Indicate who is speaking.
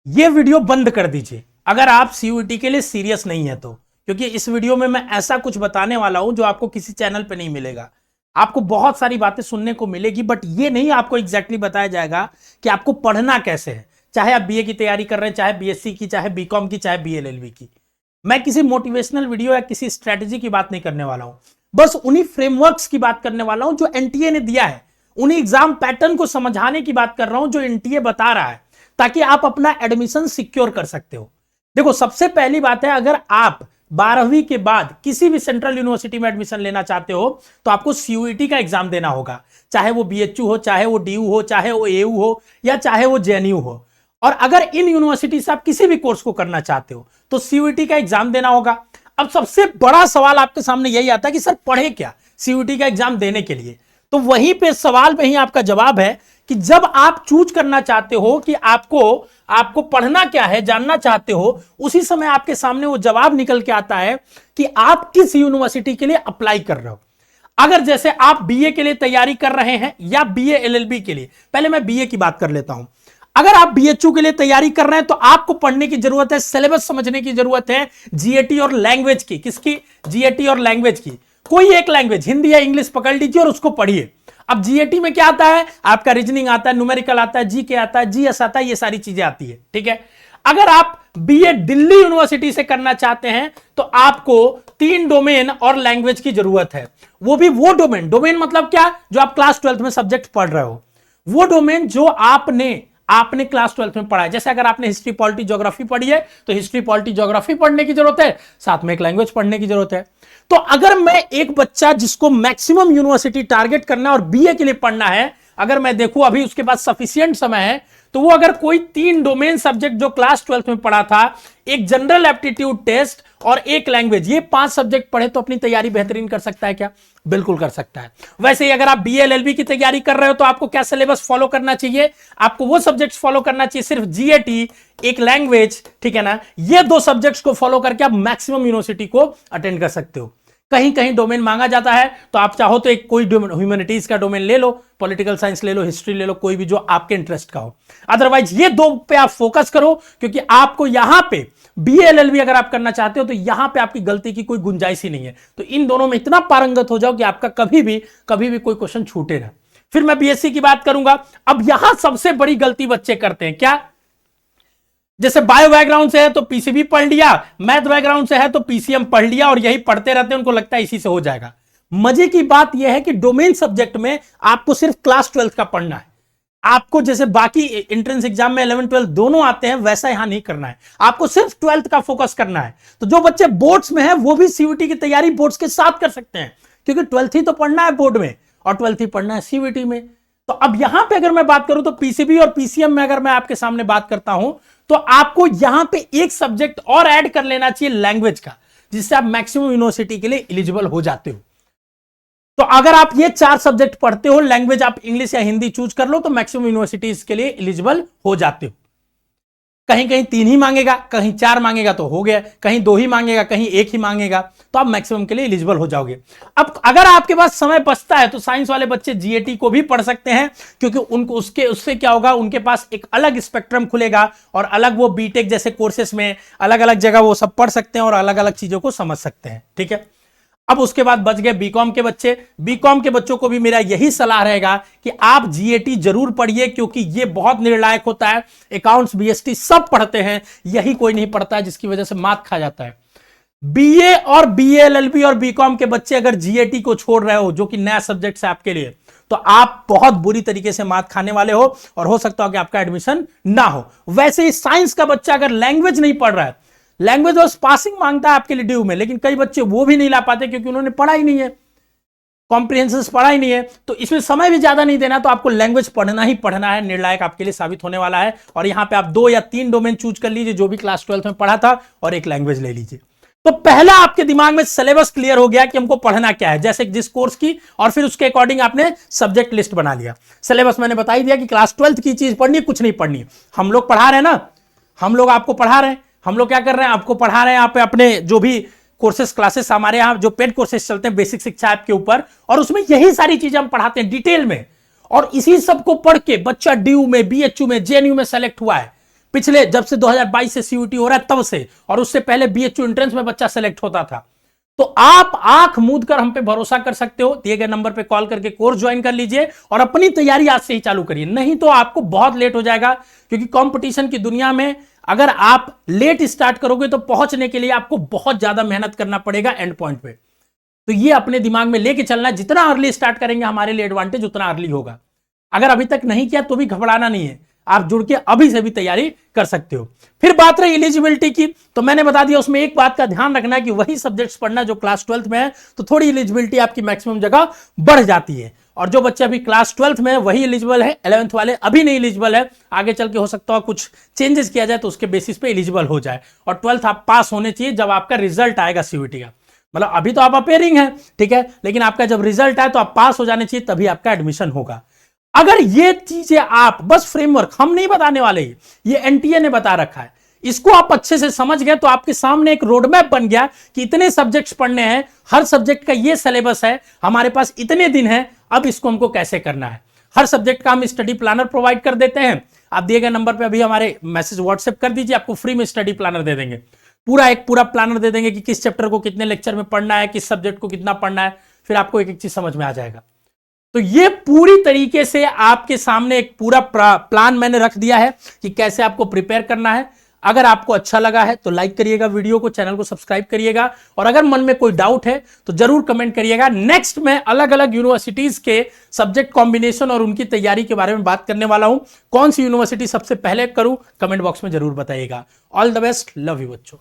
Speaker 1: ये वीडियो बंद कर दीजिए अगर आप सीयूईटी के लिए सीरियस नहीं है तो, क्योंकि इस वीडियो में मैं ऐसा कुछ बताने वाला हूं जो आपको किसी चैनल पे नहीं मिलेगा। आपको बहुत सारी बातें सुनने को मिलेगी, बट ये नहीं आपको एग्जैक्टली बताया जाएगा कि आपको पढ़ना कैसे है। चाहे आप बीए की तैयारी कर रहे हैं, चाहे बीएससी की, चाहे बीकॉम की, चाहे बीएलएलबी की। मैं किसी मोटिवेशनल वीडियो या किसी स्ट्रेटेजी की बात नहीं करने वाला हूं, बस उन्हीं फ्रेमवर्क्स की बात करने वाला हूं जो एनटीए ने दिया है। उन्हीं एग्जाम पैटर्न को समझाने की बात कर रहा हूं जो एनटीए बता रहा है, ताकि आप अपना एडमिशन सिक्योर कर सकते हो। देखो, सबसे पहली बात है, अगर आप 12वीं के बाद किसी भी सेंट्रल यूनिवर्सिटी में एडमिशन लेना चाहते हो तो आपको सीयूईटी का एग्जाम देना होगा। चाहे वो बीएचयू हो, चाहे वो डीयू हो, चाहे वो एयू हो, या चाहे वो जेएनयू हो। और अगर इन यूनिवर्सिटी से आप किसी भी कोर्स को करना चाहते हो तो सीयूईटी का एग्जाम देना होगा। अब सबसे बड़ा सवाल आपके सामने यही आता है कि सर पढ़े क्या सीयूईटी का एग्जाम देने के लिए। तो वहीं पे सवाल में ही आपका जवाब है कि जब आप चूज करना चाहते हो कि आपको पढ़ना क्या है, जानना चाहते हो, उसी समय आपके सामने वो जवाब निकल के आता है कि आप किस यूनिवर्सिटी के लिए अप्लाई कर रहे हो। अगर जैसे आप बीए के लिए तैयारी कर रहे हैं या बीए एलएलबी के लिए, पहले मैं बीए की बात कर लेता हूं। अगर आप बीएचयू के लिए तैयारी कर रहे हैं तो आपको पढ़ने की जरूरत है, सिलेबस समझने की जरूरत है जीएटी और लैंग्वेज की। किसकी? जीएटी और लैंग्वेज की। कोई एक लैंग्वेज, हिंदी या इंग्लिश पकड़ लीजिए और उसको पढ़िए। अब जीएटी में क्या आता है? आपका रीजनिंग आता है, न्यूमेरिकल आता है, जीके आता है, जीएस आता है, ये सारी चीजें आती है। ठीक है। अगर आप बीए दिल्ली यूनिवर्सिटी से करना चाहते हैं तो आपको 3 डोमेन और लैंग्वेज की जरूरत है। वो भी वो डोमेन मतलब क्या? जो आप क्लास 12th में सब्जेक्ट पढ़ रहे हो, वो डोमेन जो आपने क्लास 12th में पढ़ा है। जैसे अगर आपने हिस्ट्री, पॉलिटी, ज्योग्राफी पढ़ी है तो हिस्ट्री, पॉलिटी, ज्योग्राफी पढ़ने की जरूरत है, साथ में एक लैंग्वेज पढ़ने की जरूरत है। तो अगर मैं एक बच्चा जिसको मैक्सिमम यूनिवर्सिटी टारगेट करना और बीए के लिए पढ़ना है, अगर मैं देखूं अभी उसके पास सफिशिएंट समय है, तो वो अगर कोई 3 डोमेन सब्जेक्ट जो क्लास 12th में पढ़ा था, एक जनरल एप्टीट्यूड टेस्ट और एक लैंग्वेज, ये 5 सब्जेक्ट पढ़े तो अपनी तैयारी बेहतरीन कर सकता है क्या? बिल्कुल कर सकता है। वैसे ही अगर आप बीएलएलबी की तैयारी कर रहे हो तो आपको क्या सिलेबस फॉलो करना चाहिए? आपको वो सब्जेक्ट्स फॉलो करना चाहिए, सिर्फ जीएटी, एक लैंग्वेज, ठीक है ना। ये 2 सब्जेक्ट्स को फॉलो करके आप मैक्सिमम यूनिवर्सिटी को अटेंड कर सकते हो। कहीं कहीं डोमेन मांगा जाता है तो आप चाहो तो एक कोई ह्यूमैनिटीज का डोमेन ले लो, पॉलिटिकल साइंस ले लो, हिस्ट्री ले लो, कोई भी जो आपके इंटरेस्ट का हो। अदरवाइज ये 2 पे आप फोकस करो, क्योंकि आपको यहां पे बीएलएलबी अगर आप करना चाहते हो तो यहां पे आपकी गलती की कोई गुंजाइश ही नहीं है। तो इन दोनों में इतना पारंगत हो जाओ कि आपका कभी भी कोई क्वेश्चन छूटे ना। फिर मैं बीएससी की बात करूंगा। अब यहां सबसे बड़ी गलती बच्चे करते हैं क्या? जैसे बायो बैकग्राउंड से है तो पीसीबी पढ़ लिया, मैथ बैकग्राउंड से है तो पीसीएम पढ़ लिया, और यही पढ़ते रहते हैं, उनको लगता है इसी से हो जाएगा। मजे की बात यह है कि डोमेन सब्जेक्ट में आपको सिर्फ क्लास 12th का पढ़ना है। आपको जैसे बाकी एंट्रेंस एग्जाम में 11 12 दोनों आते हैं, वैसा यहां नहीं करना है। आपको सिर्फ 12th का फोकस करना है। तो जो बच्चे बोर्ड्स में है वो भी सीयूईटी की तैयारी बोर्ड्स के साथ कर सकते हैं, क्योंकि 12th ही तो पढ़ना है बोर्ड में और 12th ही पढ़ना है सीयूईटी में। तो अब यहां पे अगर मैं बात करूं तो पीसीबी और पीसीएम में अगर मैं आपके सामने बात करता हूं तो आपको यहां पे एक सब्जेक्ट और ऐड कर लेना चाहिए लैंग्वेज का, जिससे आप मैक्सिमम यूनिवर्सिटी के लिए एलिजिबल हो जाते हो। तो अगर आप ये 4 सब्जेक्ट पढ़ते हो, लैंग्वेज आप इंग्लिश या हिंदी चूज कर लो, तो मैक्सिमम यूनिवर्सिटीज के लिए एलिजिबल हो जाते हो। कहीं कहीं 3 ही मांगेगा, कहीं 4 मांगेगा तो हो गया, कहीं 2 ही मांगेगा, कहीं 1 ही मांगेगा, तो आप मैक्सिमम के लिए एलिजिबल हो जाओगे। अब अगर आपके पास समय बचता है तो साइंस वाले बच्चे जीएटी को भी पढ़ सकते हैं, क्योंकि उनको उससे क्या होगा, उनके पास एक अलग स्पेक्ट्रम खुलेगा और अलग वो बीटेक जैसे कोर्सेस में अलग अलग जगह वो सब पढ़ सकते हैं और अलग अलग चीजों को समझ सकते हैं। ठीक है। अब उसके बाद बच गए बीकॉम के बच्चे। बीकॉम के बच्चों को भी मेरा यही सलाह रहेगा कि आप जीएटी जरूर पढ़िए, क्योंकि ये बहुत निर्णायक होता है। अकाउंट्स, बीएसटी सब पढ़ते हैं, यही कोई नहीं पढ़ता है, जिसकी वजह से मात खा जाता है। बीए और बीएलएलबी और बीकॉम के बच्चे अगर जीएटी को छोड़ रहे हो, जो कि नया सब्जेक्ट है आपके लिए, तो आप बहुत बुरी तरीके से मात खाने वाले हो और हो सकता हो कि आपका एडमिशन ना हो। वैसे ही साइंस का बच्चा अगर लैंग्वेज नहीं पढ़ रहा है, लैंग्वेज बस पासिंग मांगता है आपके लिए ड्यू में, लेकिन कई बच्चे वो भी नहीं ला पाते क्योंकि उन्होंने पढ़ा ही नहीं है, कॉम्प्रिहेंशन पढ़ा ही नहीं है। तो इसमें समय भी ज्यादा नहीं देना, तो आपको लैंग्वेज पढ़ना ही पढ़ना है, निर्णायक आपके लिए साबित होने वाला है। और यहां पे आप 2 या 3 डोमेन चूज कर लीजिए जो भी क्लास 12th में पढ़ा था, और एक लैंग्वेज ले लीजिए। तो पहला आपके दिमाग में सिलेबस क्लियर हो गया कि हमको पढ़ना क्या है, जैसे जिस कोर्स की, और फिर उसके अकॉर्डिंग आपने सब्जेक्ट लिस्ट बना लिया। सिलेबस मैंने बता ही दिया कि क्लास 12th की चीज पढ़नी है, कुछ नहीं पढ़नी है। हम लोग पढ़ा रहे हैं ना, हम लोग आपको पढ़ा रहे हैं। हम लोग क्या कर रहे हैं, आपको पढ़ा रहे हैं यहाँ पे अपने जो भी कोर्सेस, क्लासेस हमारे यहाँ जो पेड कोर्सेस चलते हैं बेसिक शिक्षा ऐप के ऊपर, और उसमें यही सारी चीजें हम पढ़ाते हैं डिटेल में। और इसी सब को पढ़ के बच्चा डीयू में, बीएचयू में, जेएनयू में सेलेक्ट हुआ है। पिछले जब से 2022 से सीयूटी हो रहा है तब से, और उससे पहले बीएचयू एंट्रेंस में बच्चा सेलेक्ट होता था। तो आप आंख मूंद कर हम पे भरोसा कर सकते हो, दिए गए नंबर पे कॉल करके कोर्स ज्वाइन कर लीजिए और अपनी तैयारी आज से ही चालू करिए, नहीं तो आपको बहुत लेट हो जाएगा। क्योंकि कंपटीशन की दुनिया में अगर आप लेट स्टार्ट करोगे तो पहुंचने के लिए आपको बहुत ज्यादा मेहनत करना पड़ेगा एंड पॉइंट पे। तो ये अपने दिमाग में लेके चलना, जितना अर्ली स्टार्ट करेंगे हमारे लिए एडवांटेज उतना अर्ली होगा। अगर अभी तक नहीं किया तो भी घबराना नहीं है, आप जुड़ के अभी से भी तैयारी कर सकते हो। फिर बात रही एलिजिबिलिटी की, तो मैंने बता दिया उसमें एक बात का ध्यान रखना है कि वही सब्जेक्ट्स पढ़ना जो क्लास 12th में है, तो थोड़ी एलिजिबिलिटी आपकी मैक्सिमम जगह बढ़ जाती है। और जो बच्चे अभी क्लास 12th में है वही एलिजिबल है, 11th वाले अभी नहीं एलिजिबल है, आगे चल के हो सकता है कुछ चेंजेस किया जाए तो उसके बेसिस पे एलिजिबल हो जाए। और 12th आप पास होने चाहिए जब आपका रिजल्ट आएगा सीयूटी का, मतलब अभी तो आप अपेयरिंग है, ठीक है, लेकिन आपका जब रिजल्ट आए तो आप पास हो जाने चाहिए, तभी आपका एडमिशन होगा। अगर ये चीजें आप बस फ्रेमवर्क हम नहीं बताने वाले, ये एनटीए ने बता रखा है, इसको आप अच्छे से समझ गए तो आपके सामने एक रोड मैप बन गया कि इतने सब्जेक्ट्स पढ़ने हैं, हर सब्जेक्ट का ये सिलेबस है, हमारे पास इतने दिन हैं, अब इसको हमको कैसे करना है। हर सब्जेक्ट का हम स्टडी प्लानर प्रोवाइड कर देते हैं। आप दिए गए नंबर पे अभी हमारे मैसेज व्हाट्सएप कर दीजिए, आपको फ्री में स्टडी प्लानर दे देंगे, पूरा प्लानर दे देंगे कि किस चैप्टर को कितने लेक्चर में पढ़ना है, किस सब्जेक्ट को कितना पढ़ना है, फिर आपको एक एक चीज समझ में आ जाएगा। तो ये पूरी तरीके से आपके सामने एक पूरा प्लान मैंने रख दिया है कि कैसे आपको प्रिपेयर करना है। अगर आपको अच्छा लगा है तो लाइक करिएगा वीडियो को, चैनल को सब्सक्राइब करिएगा, और अगर मन में कोई डाउट है तो जरूर कमेंट करिएगा। नेक्स्ट मैं अलग अलग यूनिवर्सिटीज के सब्जेक्ट कॉम्बिनेशन और उनकी तैयारी के बारे में बात करने वाला हूं। कौन सी यूनिवर्सिटी सबसे पहले करूं, कमेंट बॉक्स में जरूर बताइएगा। All the best, love you बच्चों।